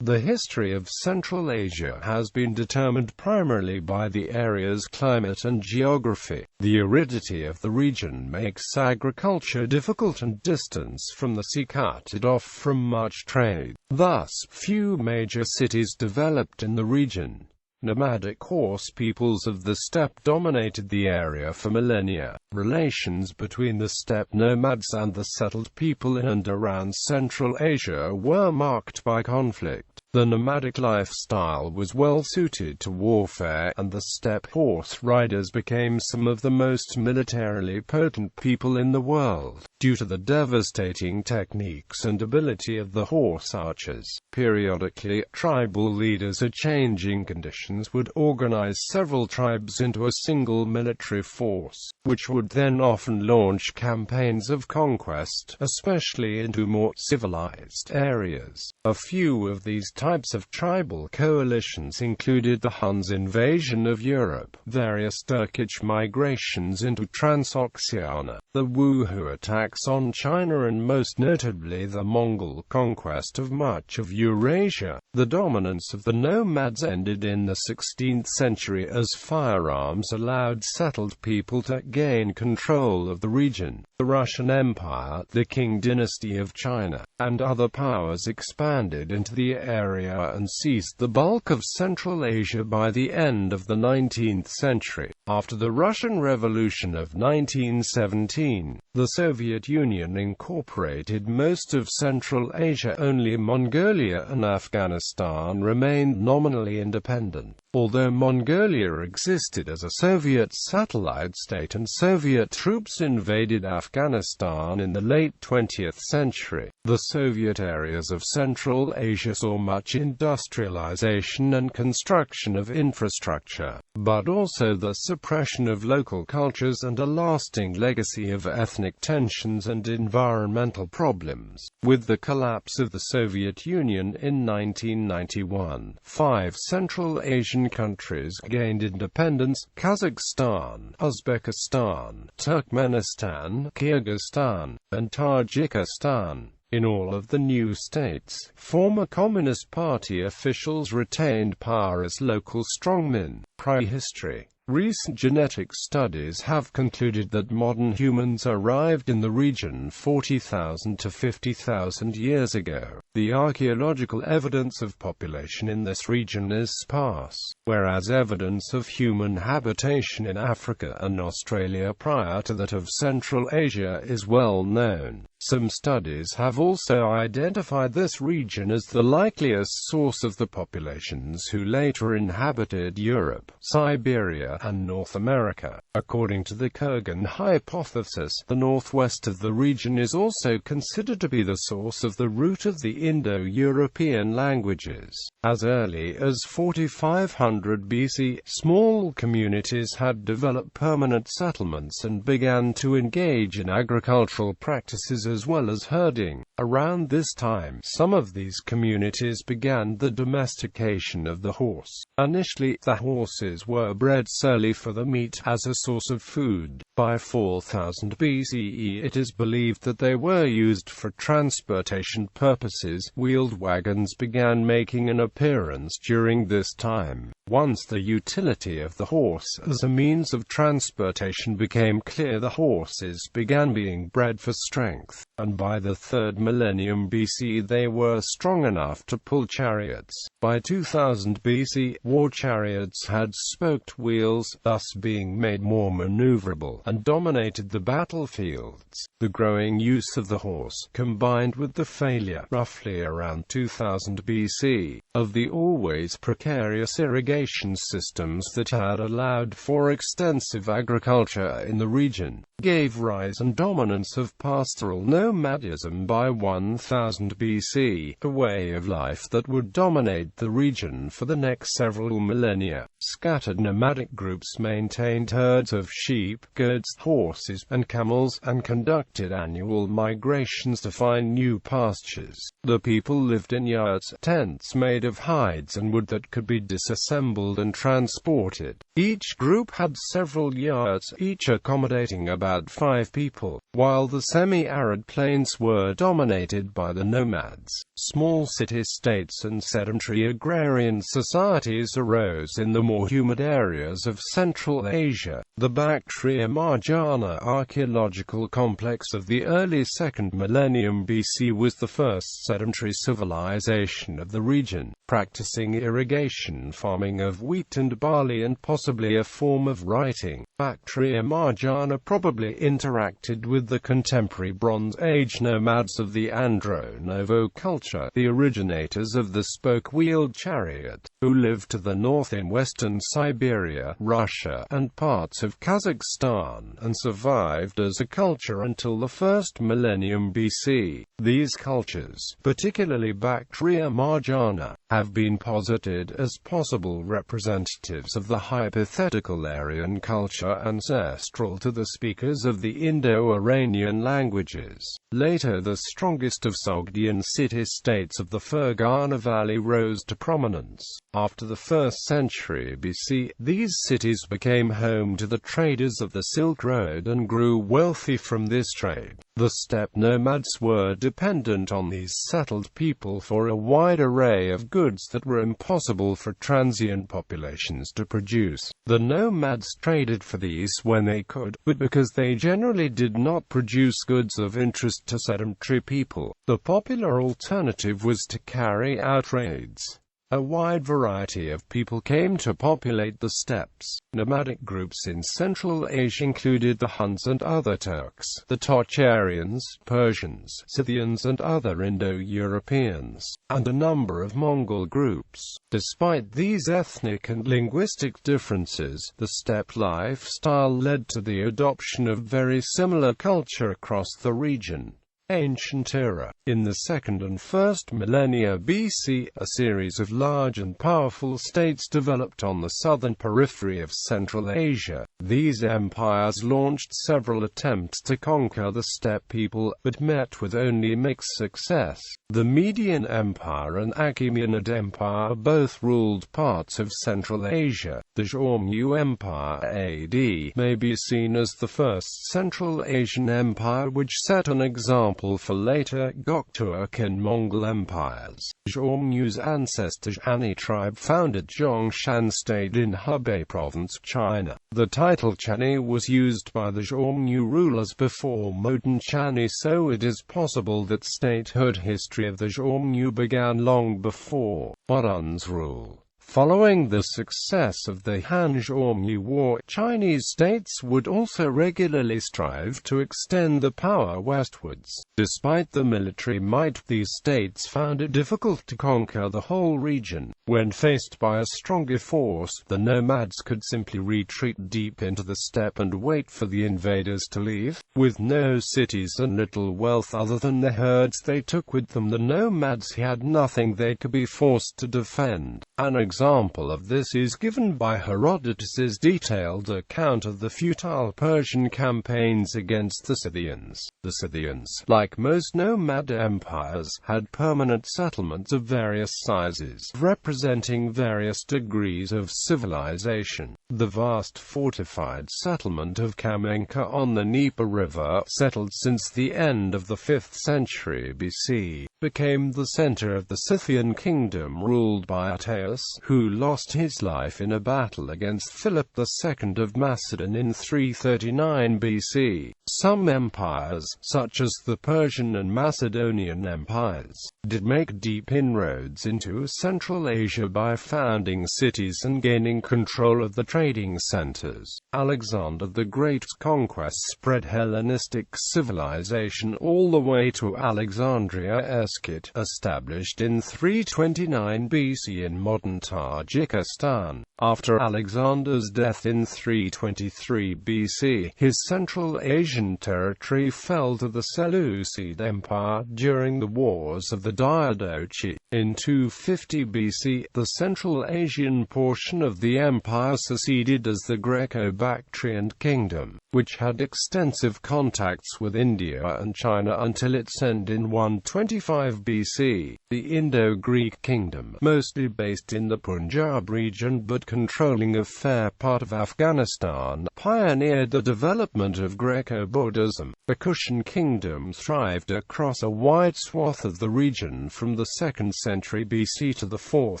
The history of Central Asia has been determined primarily by the area's climate and geography. The aridity of the region makes agriculture difficult and distance from the sea cut it off from much trade. Thus, few major cities developed in the region. Nomadic horse peoples of the steppe dominated the area for millennia. Relations between the steppe nomads and the settled people in and around Central Asia were marked by conflict. The nomadic lifestyle was well suited to warfare, and the steppe horse riders became some of the most militarily potent people in the world, due to the devastating techniques and ability of the horse archers. Periodically, tribal leaders in changing conditions would organize several tribes into a single military force, which would then often launch campaigns of conquest, especially into more civilized areas. A few of these types of tribal coalitions included the Huns' invasion of Europe, various Turkish migrations into Transoxiana, the Wuhu attacks on China, and most notably the Mongol conquest of much of Eurasia. The dominance of the nomads ended in the 16th century as firearms allowed settled people to gain control of the region. The Russian Empire, the Qing dynasty of China, and other powers expanded into the area and seized the bulk of Central Asia by the end of the 19th century. After the Russian Revolution of 1917, the Soviet Union incorporated most of Central Asia. Only Mongolia and Afghanistan remained nominally independent. Although Mongolia existed as a Soviet satellite state and Soviet troops invaded Afghanistan in the late 20th century, the Soviet areas of Central Asia saw much industrialization and construction of infrastructure, but also the suppression of local cultures and a lasting legacy of ethnic tensions and environmental problems. With the collapse of the Soviet Union in 1991, 5 Central Asian countries gained independence: Kazakhstan, Uzbekistan, Turkmenistan, Kyrgyzstan, and Tajikistan. In all of the new states, former Communist Party officials retained power as local strongmen. Prehistory. Recent genetic studies have concluded that modern humans arrived in the region 40,000 to 50,000 years ago. The archaeological evidence of population in this region is sparse, whereas evidence of human habitation in Africa and Australia prior to that of Central Asia is well known. Some studies have also identified this region as the likeliest source of the populations who later inhabited Europe, Siberia, and North America. According to the Kurgan hypothesis, the northwest of the region is also considered to be the source of the root of the Indo-European languages. As early as 4500 BC, small communities had developed permanent settlements and began to engage in agricultural practices as well as herding. Around this time, some of these communities began the domestication of the horse. Initially, the horses were bred solely for the meat as a source of food. By 4000 BCE, it is believed that they were used for transportation purposes. Wheeled wagons began making an appearance during this time. Once the utility of the horse as a means of transportation became clear, the horses began being bred for strength, and by the 3rd millennium BC they were strong enough to pull chariots. By 2000 BC, war chariots had spoked wheels, thus being made more maneuverable, and dominated the battlefields. The growing use of the horse, combined with the failure, roughly around 2000 BC, of the always precarious irrigation systems that had allowed for extensive agriculture in the region, gave rise and dominance of pastoral nomadism by 1000 BC, a way of life that would dominate the region for the next several millennia. Scattered nomadic groups maintained herds of sheep, goats, horses, and camels, and conducted annual migrations to find new pastures. The people lived in yurts, tents made of hides and wood that could be disassembled assembled and transported. Each group had several yurts, each accommodating about 5 people, while the semi-arid plains were dominated by the nomads. Small city-states and sedentary agrarian societies arose in the more humid areas of Central Asia. The Bactria Margiana archaeological complex of the early 2nd millennium BC was the first sedentary civilization of the region, practicing irrigation farming of wheat and barley and possibly a form of writing. Bactria Margiana probably interacted with the contemporary Bronze Age nomads of the Andronovo culture, the originators of the spoke-wheeled chariot, who lived to the north in western Siberia, Russia, and parts of Kazakhstan, and survived as a culture until the 1st millennium BC. These cultures, particularly Bactria Margiana, have been posited as possible representatives of the hypothetical Aryan culture ancestral to the speakers of the Indo-Iranian languages. Later, the strongest of Sogdian city-states of the Fergana Valley rose to prominence. After the 1st century BC, these cities became home to the traders of the Silk Road and grew wealthy from this trade. The steppe nomads were dependent on these settled people for a wide array of goods that were impossible for transient populations to produce. The nomads traded for these when they could, but because they generally did not produce goods of interest to sedentary people, the popular alternative was to carry out raids. A wide variety of people came to populate the steppes. Nomadic groups in Central Asia included the Huns and other Turks, the Tocharians, Persians, Scythians and other Indo-Europeans, and a number of Mongol groups. Despite these ethnic and linguistic differences, the steppe lifestyle led to the adoption of very similar culture across the region. Ancient era. In the 2nd and 1st millennia BC, a series of large and powerful states developed on the southern periphery of Central Asia. These empires launched several attempts to conquer the steppe people, but met with only mixed success. The Median Empire and Achaemenid Empire both ruled parts of Central Asia. The Xiongnu Empire AD may be seen as the first Central Asian empire which set an example for later Gokturk and Mongol empires. Xiongnu's ancestor Shani tribe founded Zhongshan State in Hebei Province, China. The title Chani was used by the Xiongnu rulers before modern Chani, so it is possible that statehood history of the Xiongnu began long before Huan's rule. Following the success of the Han-Xiongnu War, Chinese states would also regularly strive to extend the power westwards. Despite the military might, these states found it difficult to conquer the whole region. When faced by a stronger force, the nomads could simply retreat deep into the steppe and wait for the invaders to leave. With no cities and little wealth other than the herds they took with them, the nomads had nothing they could be forced to defend. An example of this is given by Herodotus's detailed account of the futile Persian campaigns against the Scythians. The Scythians, like most nomad empires, had permanent settlements of various sizes, representing various degrees of civilization. The vast fortified settlement of Kamenka on the Dnieper River, settled since the end of the 5th century BC, became the center of the Scythian kingdom ruled by Attius, who lost his life in a battle against Philip II of Macedon in 339 BC. Some empires, such as the Persian and Macedonian empires, did make deep inroads into Central Asia by founding cities and gaining control of the trading centers. Alexander the Great's conquest spread Hellenistic civilization all the way to Alexandria Esquit, established in 329 BC in modern Tajikistan. After Alexander's death in 323 BC, his Central Asian territory fell to the Seleucid Empire during the Wars of the Diadochi. In 250 BC, the Central Asian portion of the empire succeeded as the Greco-Bactrian kingdom. which had extensive contacts with India and China until its end in 125 BC. The Indo-Greek kingdom, mostly based in the Punjab region but controlling a fair part of Afghanistan, pioneered the development of Greco-Buddhism. The Kushan kingdom thrived across a wide swath of the region from the 2nd century BC to the 4th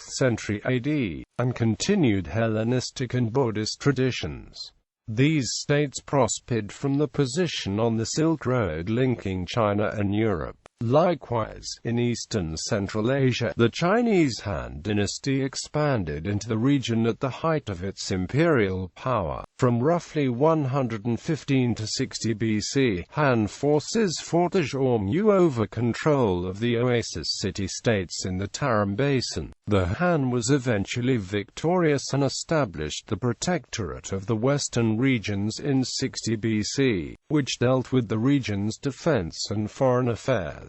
century AD, and continued Hellenistic and Buddhist traditions. These states prospered from the position on the Silk Road linking China and Europe. Likewise, in eastern Central Asia, the Chinese Han Dynasty expanded into the region at the height of its imperial power. From roughly 115 to 60 BC, Han forces fought the Xiongnu over control of the oasis city-states in the Tarim Basin. The Han was eventually victorious and established the Protectorate of the Western regions in 60 BC, which dealt with the region's defense and foreign affairs.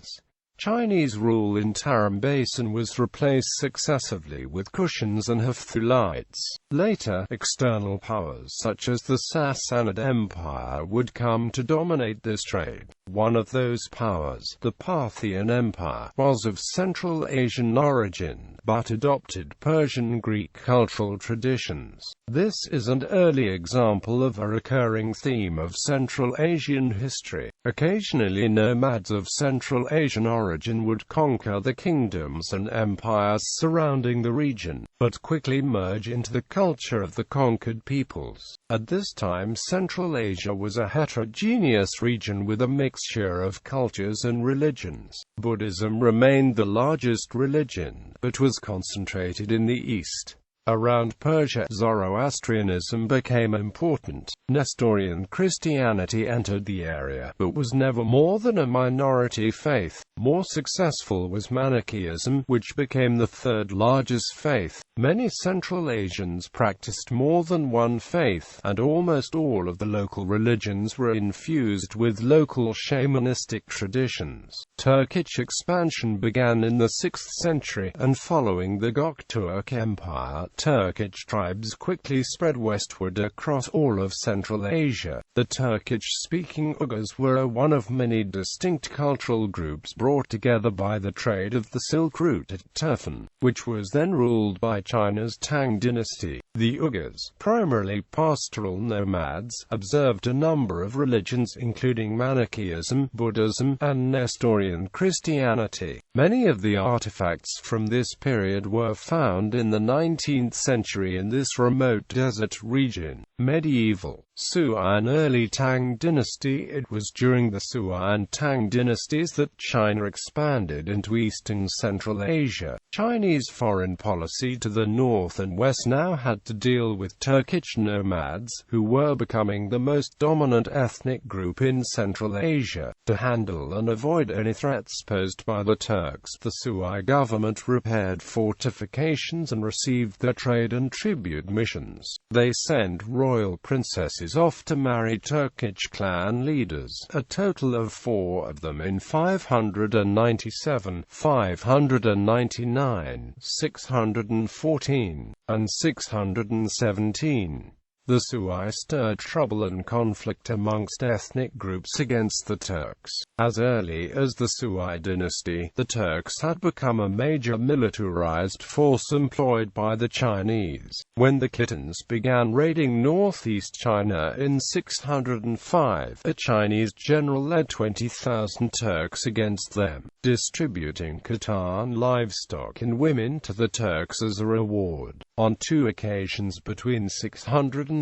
Chinese rule in Tarim Basin was replaced successively with Kushans and Hephtalites. Later, external powers such as the Sassanid Empire would come to dominate this trade. One of those powers, the Parthian Empire, was of Central Asian origin, but adopted Persian Greek cultural traditions. This is an early example of a recurring theme of Central Asian history. Occasionally nomads of Central Asian origin would conquer the kingdoms and empires surrounding the region, but quickly merge into the culture of the conquered peoples. At this time, Central Asia was a heterogeneous region with a mixture of cultures and religions. Buddhism remained the largest religion, but was concentrated in the east. Around Persia, Zoroastrianism became important. Nestorian Christianity entered the area, but was never more than a minority faith. More successful was Manichaeism, which became the third largest faith. Many Central Asians practiced more than one faith, and almost all of the local religions were infused with local shamanistic traditions. Turkish expansion began in the 6th century, and following the Göktürk Empire, Turkish tribes quickly spread westward across all of Central Asia. The Turkish-speaking Uyghurs were one of many distinct cultural groups brought together by the trade of the Silk Route at Turfan, which was then ruled by China's Tang dynasty. The Uyghurs, primarily pastoral nomads, observed a number of religions including Manichaeism, Buddhism, and Nestorian Christianity. Many of the artifacts from this period were found in the 19th century in this remote desert region. Medieval Sui and early Tang dynasty. It was during the Sui and Tang dynasties that China expanded into eastern Central Asia. Chinese foreign policy to the north and west now had to deal with Turkish nomads, who were becoming the most dominant ethnic group in Central Asia. To handle and avoid any threats posed by the Turks, the Sui government repaired fortifications and received their trade and tribute missions. They sent royal princesses off to marry Turkish clan leaders, a total of 4 of them in 597, 599, 614, and 617. The Sui stirred trouble and conflict amongst ethnic groups against the Turks. As early as the Sui dynasty, the Turks had become a major militarized force employed by the Chinese. When the Khitans began raiding northeast China in 605, a Chinese general led 20,000 Turks against them, distributing Khitan livestock and women to the Turks as a reward. On 2 occasions between 635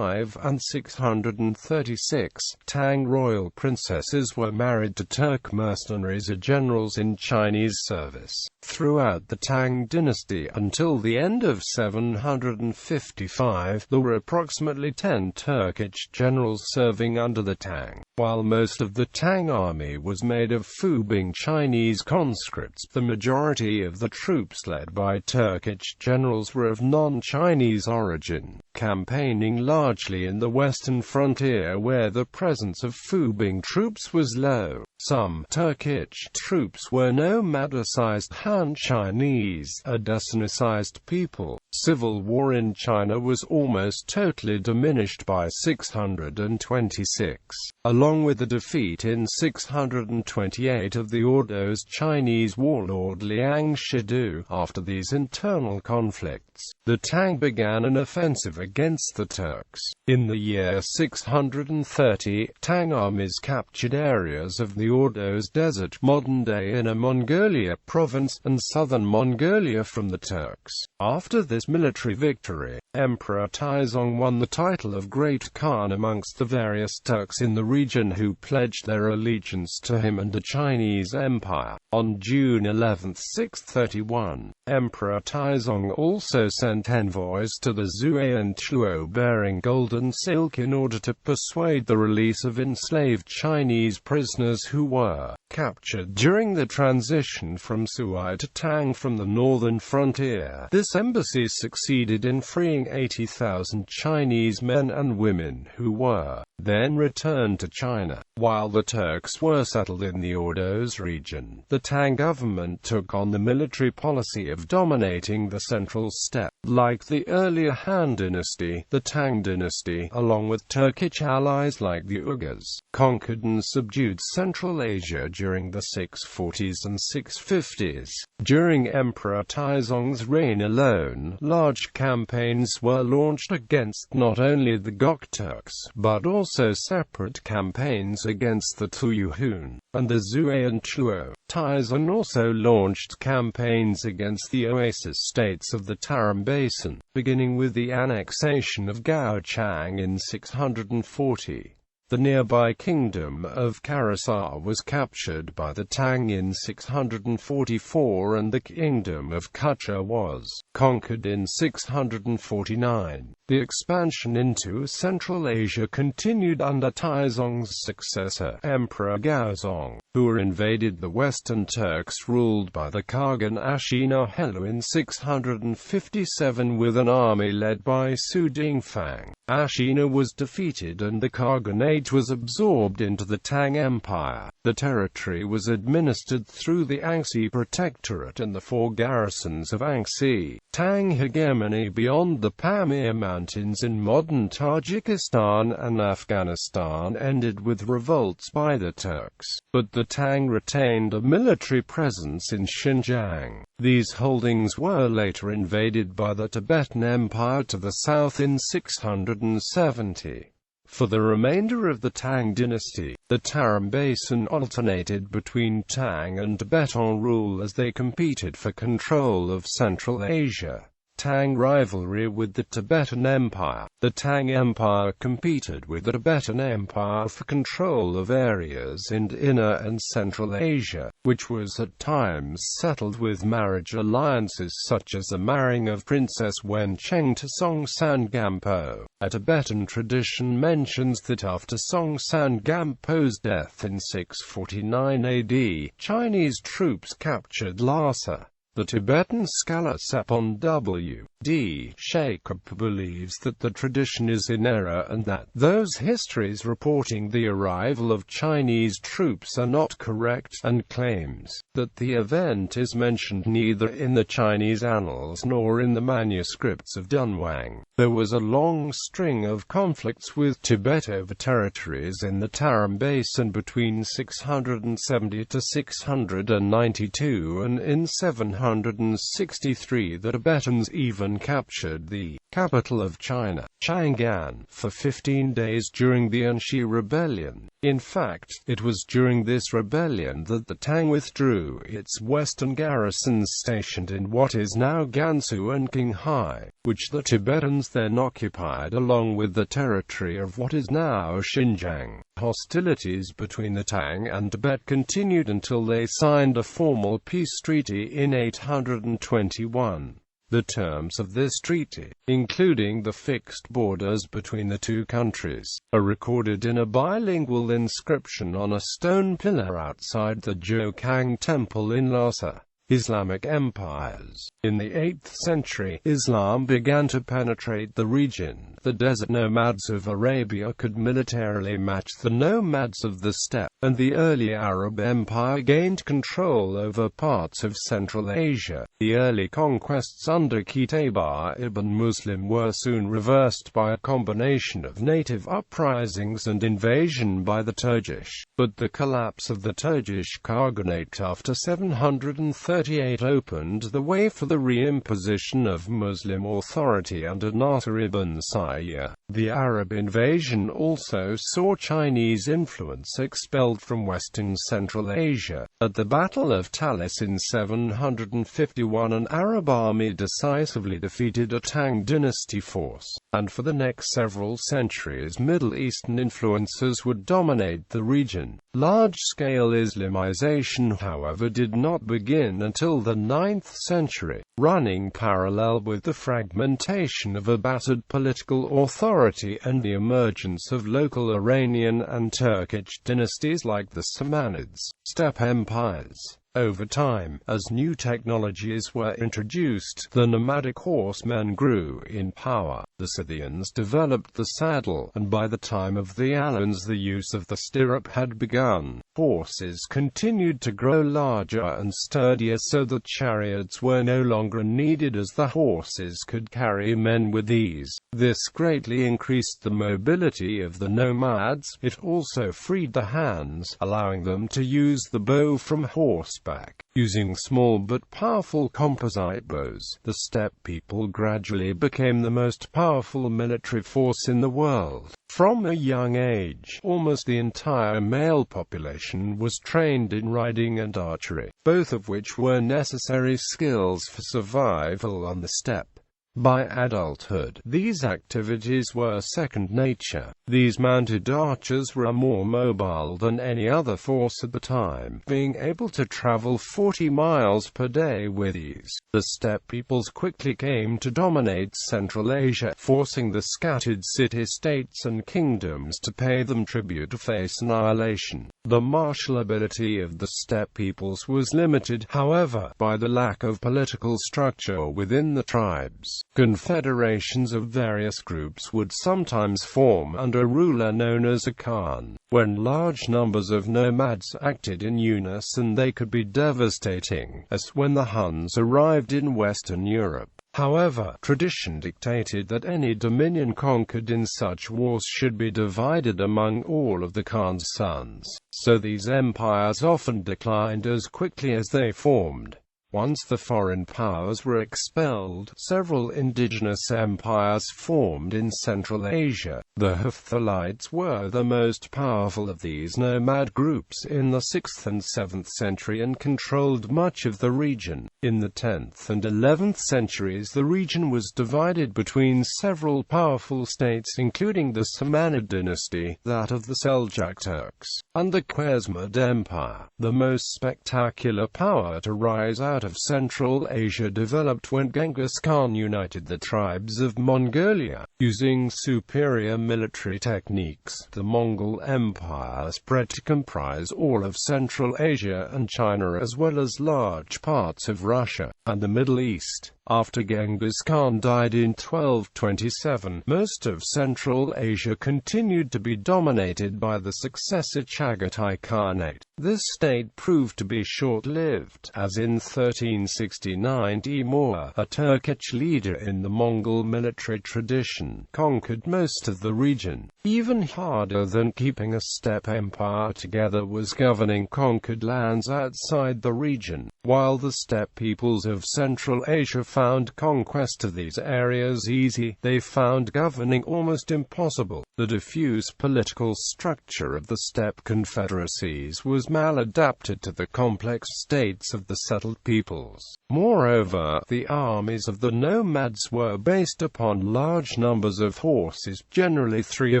and 636, Tang royal princesses were married to Turk mercenaries or generals in Chinese service. Throughout the Tang dynasty until the end of 755, there were approximately 10 Turkish generals serving under the Tang. While most of the Tang army was made of Fubing Chinese conscripts, the majority of the troops led by Turkish generals were of non-Chinese origin, campaigning largely in the western frontier where the presence of Fubing troops was low. Some Turkish troops were nomadicized Han Chinese, a Desanicized people. Civil war in China was almost totally diminished by 626. Along with the defeat in 628 of the Ordo's Chinese warlord Liang Shidu. After these internal conflicts, the Tang began an offensive against the Turks. In the year 630, Tang armies captured areas of the Ordo's desert, modern-day Inner Mongolia province, and southern Mongolia from the Turks. After this military victory, Emperor Taizong won the title of Great Khan amongst the various Turks in the region who pledged their allegiance to him and the Chinese Empire. On June 11, 631, Emperor Taizong also sent envoys to the Zhui and Chuo bearing gold and silk in order to persuade the release of enslaved Chinese prisoners who were captured during the transition from Sui to Tang from the northern frontier. This embassy succeeded in freeing 80,000 Chinese men and women who were then returned to China. While the Turks were settled in the Ordos region, the Tang government took on the military policy of dominating the central steppe. Like the earlier Han Dynasty, the Tang dynasty, along with Turkish allies like the Uyghurs, conquered and subdued Central Asia during the 640s and 650s. During Emperor Taizong's reign alone, large campaigns were launched against not only the Gok Turks, but also separate campaigns against the Tuyuhun and the Zhui and Chuo. Taizong also launched campaigns against the oasis states of the Tarim Basin, beginning with the annexation of Gaochang in 640. The nearby kingdom of Karasar was captured by the Tang in 644 and the kingdom of Kucha was conquered in 649. The expansion into Central Asia continued under Taizong's successor, Emperor Gaozong, who invaded the Western Turks ruled by the Khagan Ashina-Helu in 657 with an army led by Su Dingfang. Ashina was defeated and the Khaganate was absorbed into the Tang Empire. The territory was administered through the Angsi Protectorate and the 4 garrisons of Angsi. Tang hegemony beyond the Pamir Mountains in modern Tajikistan and Afghanistan ended with revolts by the Turks, but the Tang retained a military presence in Xinjiang. These holdings were later invaded by the Tibetan Empire to the south in 670. For the remainder of the Tang dynasty, the Tarim Basin alternated between Tang and Tibetan rule as they competed for control of Central Asia. Tang rivalry with the Tibetan Empire. The Tang Empire competed with the Tibetan Empire for control of areas in Inner and Central Asia, which was at times settled with marriage alliances such as the marrying of Princess Wencheng to Songtsan Gampo. A Tibetan tradition mentions that after Songtsan Gampo's death in 649 AD, Chinese troops captured Lhasa. The Tibetan scholar Sepon W.D. Shaker believes that the tradition is in error and that those histories reporting the arrival of Chinese troops are not correct, and claims that the event is mentioned neither in the Chinese annals nor in the manuscripts of Dunhuang. There was a long string of conflicts with Tibet over territories in the Tarim Basin between 670 to 692 and in 763 the Tibetans even captured the capital of China, Chang'an, for 15 days during the Anshi Rebellion. In fact, it was during this rebellion that the Tang withdrew its western garrisons stationed in what is now Gansu and Qinghai, which the Tibetans then occupied along with the territory of what is now Xinjiang. Hostilities between the Tang and Tibet continued until they signed a formal peace treaty in 821. The terms of this treaty, including the fixed borders between the two countries, are recorded in a bilingual inscription on a stone pillar outside the Jokang Temple in Lhasa. Islamic Empires. In the 8th century, Islam began to penetrate the region. The desert nomads of Arabia could militarily match the nomads of the steppe. and the early Arab Empire gained control over parts of Central Asia. The early conquests under Qutayba ibn Muslim were soon reversed by a combination of native uprisings and invasion by the Turkish, but the collapse of the Turkish Khaganate after 738 opened the way for the reimposition of Muslim authority under Nasir ibn Sayyid. The Arab invasion also saw Chinese influence expelled from western Central Asia. At the Battle of Talis in 751, an Arab army decisively defeated a Tang dynasty force, and for the next several centuries Middle Eastern influences would dominate the region. Large-scale Islamization, however, did not begin until the 9th century, running parallel with the fragmentation of a battered political authority and the emergence of local Iranian and Turkish dynasties like the Samanids, steppe empires. Over time, as new technologies were introduced, the nomadic horsemen grew in power. The Scythians developed the saddle, and by the time of the Alans the use of the stirrup had begun. Horses continued to grow larger and sturdier so that chariots were no longer needed, as the horses could carry men with ease. This greatly increased the mobility of the nomads. It also freed the hands, allowing them to use the bow from horseback. Using small but powerful composite bows, the steppe people gradually became the most powerful military force in the world. From a young age, almost the entire male population was trained in riding and archery, both of which were necessary skills for survival on the steppe. By adulthood, these activities were second nature. These mounted archers were more mobile than any other force at the time, being able to travel 40 miles per day with ease. The steppe peoples quickly came to dominate Central Asia, forcing the scattered city-states and kingdoms to pay them tribute to face annihilation. The martial ability of the steppe peoples was limited, however, by the lack of political structure within the tribes. Confederations of various groups would sometimes form under a ruler known as a Khan. When large numbers of nomads acted in unison, they could be devastating, as when the Huns arrived in Western Europe. However, tradition dictated that any dominion conquered in such wars should be divided among all of the Khan's sons, so these empires often declined as quickly as they formed. Once the foreign powers were expelled, several indigenous empires formed in Central Asia. The Hephthalites were the most powerful of these nomad groups in the 6th and 7th century and controlled much of the region. In the 10th and 11th centuries, the region was divided between several powerful states, including the Samanid dynasty, that of the Seljuk Turks, and the Khwarezmid Empire. The most spectacular power to rise out of Central Asia developed when Genghis Khan united the tribes of Mongolia. Using superior military techniques, the Mongol Empire spread to comprise all of Central Asia and China, as well as large parts of Russia and the Middle East. After Genghis Khan died in 1227, most of Central Asia continued to be dominated by the successor Chagatai Khanate. This state proved to be short-lived, as in 1369 Timur, a Turkish leader in the Mongol military tradition, conquered most of the region. Even harder than keeping a steppe empire together was governing conquered lands outside the region. While the steppe peoples of Central Asia found conquest of these areas easy, they found governing almost impossible. The diffuse political structure of the steppe confederacies was maladapted to the complex states of the settled peoples. Moreover, the armies of the nomads were based upon large numbers of horses, generally 3 or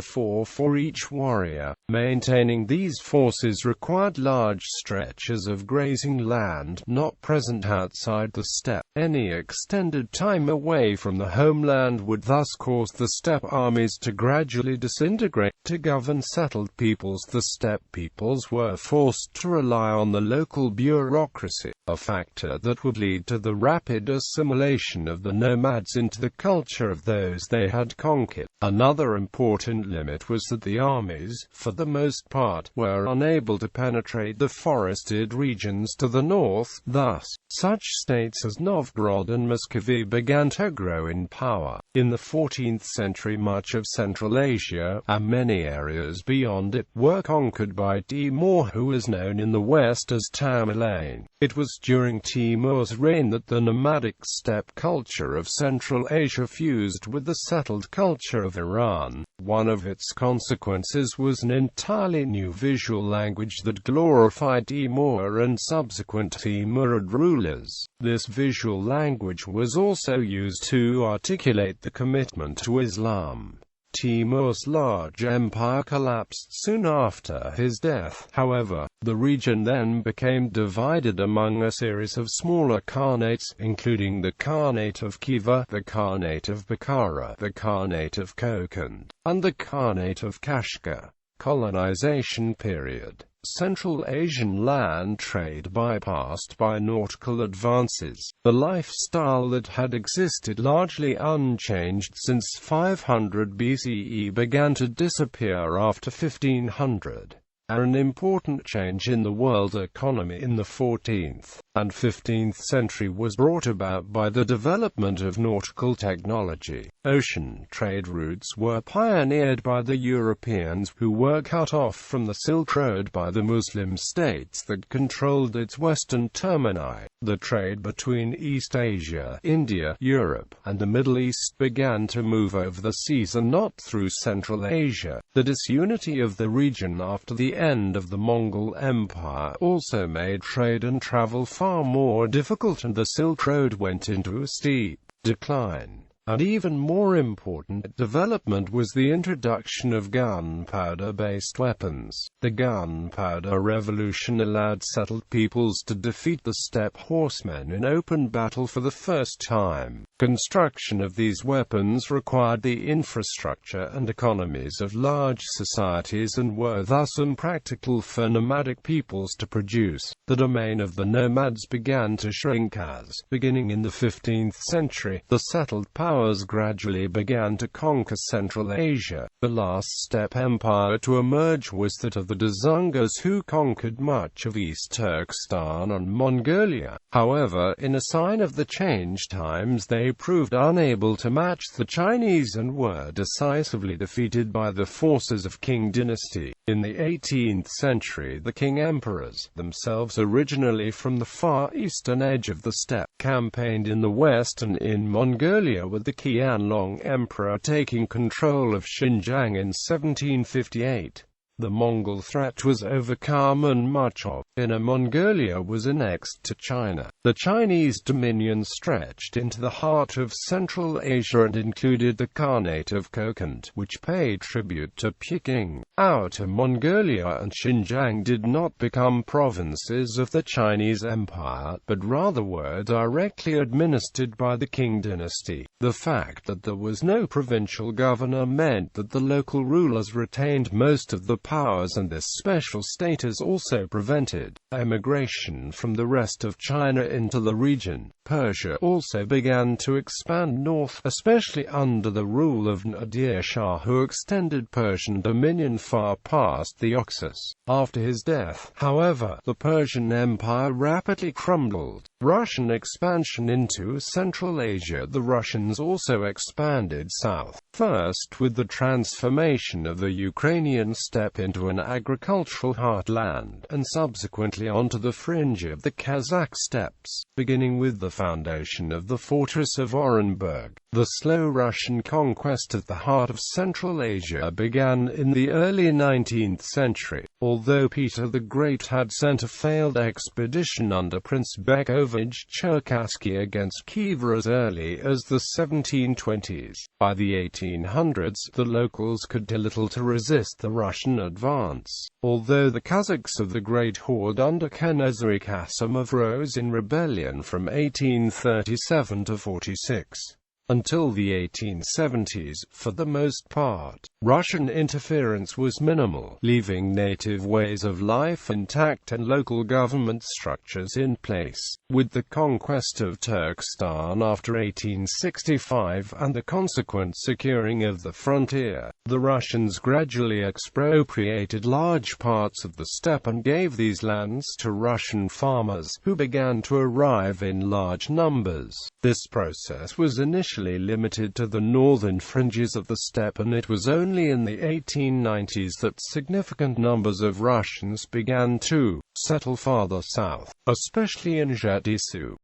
4 for each warrior. Maintaining these forces required large stretches of grazing land not present outside the steppe. Any extended time away from the homeland would thus cause the steppe armies to gradually disintegrate. To govern settled peoples, the steppe peoples were forced to rely on the local bureaucracy, a factor that would lead to the rapid assimilation of the nomads into the culture of those they had conquered. Another important limit was that the armies, for the most part, were unable to penetrate the forested regions to the north. Thus, such states as Novgorod and Muscovy began to grow in power. In the 14th century, much of Central Asia, and many areas beyond it, were conquered by Timur, who was known in the West as Tamerlane. It was during Timur's reign that the nomadic steppe culture of Central Asia fused with the settled culture of Iran. One of its consequences was an entirely new visual language that glorified Timur and subsequent Timurid rulers. This visual language was also used to articulate the commitment to Islam. Timur's large empire collapsed soon after his death. However, the region then became divided among a series of smaller khanates, including the Khanate of Khiva, the Khanate of Bukhara, the Khanate of Kokand, and the Khanate of Kashgar. Colonization period. Central Asian land trade bypassed by nautical advances. The lifestyle that had existed largely unchanged since 500 BCE began to disappear after 1500. An important change in the world economy in the 14th and 15th century was brought about by the development of nautical technology. Ocean trade routes were pioneered by the Europeans, who were cut off from the Silk Road by the Muslim states that controlled its western termini. The trade between East Asia, India, Europe, and the Middle East began to move over the seas and not through Central Asia. The disunity of the region after the end of the Mongol Empire also made trade and travel far more difficult, and the Silk Road went into a steep decline. An even more important development was the introduction of gunpowder-based weapons. The Gunpowder Revolution allowed settled peoples to defeat the steppe horsemen in open battle for the first time. Construction of these weapons required the infrastructure and economies of large societies and were thus impractical for nomadic peoples to produce. The domain of the nomads began to shrink as, beginning in the 15th century, the settled powers gradually began to conquer Central Asia. The last steppe empire to emerge was that of the Dzungars, who conquered much of East Turkestan and Mongolia. However, in a sign of the changed times, they proved unable to match the Chinese and were decisively defeated by the forces of Qing dynasty. In the 18th century, the Qing emperors, themselves originally from the far eastern edge of the steppe, campaigned in the west and in Mongolia, with the Qianlong emperor taking control of Xinjiang in 1758. The Mongol threat was overcome and much of Inner Mongolia was annexed to China. The Chinese dominion stretched into the heart of Central Asia and included the Khanate of Kokand, which paid tribute to Peking. Outer Mongolia and Xinjiang did not become provinces of the Chinese Empire, but rather were directly administered by the Qing dynasty. The fact that there was no provincial governor meant that the local rulers retained most of the powers, and this special status also prevented emigration from the rest of China into the region. Persia also began to expand north, especially under the rule of Nadir Shah, who extended Persian dominion far past the Oxus. After his death, however, the Persian Empire rapidly crumbled. Russian expansion into Central Asia. The Russians also expanded south, first with the transformation of the Ukrainian steppe into an agricultural heartland, and subsequently onto the fringe of the Kazakh steppes, beginning with the foundation of the fortress of Orenburg. The slow Russian conquest of the heart of Central Asia began in the early 19th century, although Peter the Great had sent a failed expedition under Prince Bekhovich-Cherkassky against Kiev as early as the 1720s. By the 1800s, the locals could do little to resist the Russian advance, although the Kazakhs of the Great Horde under Kenezari Kasimov rose in rebellion from 1837 to 46. Until the 1870s, for the most part, Russian interference was minimal, leaving native ways of life intact and local government structures in place. With the conquest of Turkestan after 1865 and the consequent securing of the frontier, the Russians gradually expropriated large parts of the steppe and gave these lands to Russian farmers, who began to arrive in large numbers. This process was initially limited to the northern fringes of the steppe, and it was only in the 1890s that significant numbers of Russians began to settle farther south, especially in Zhetisu.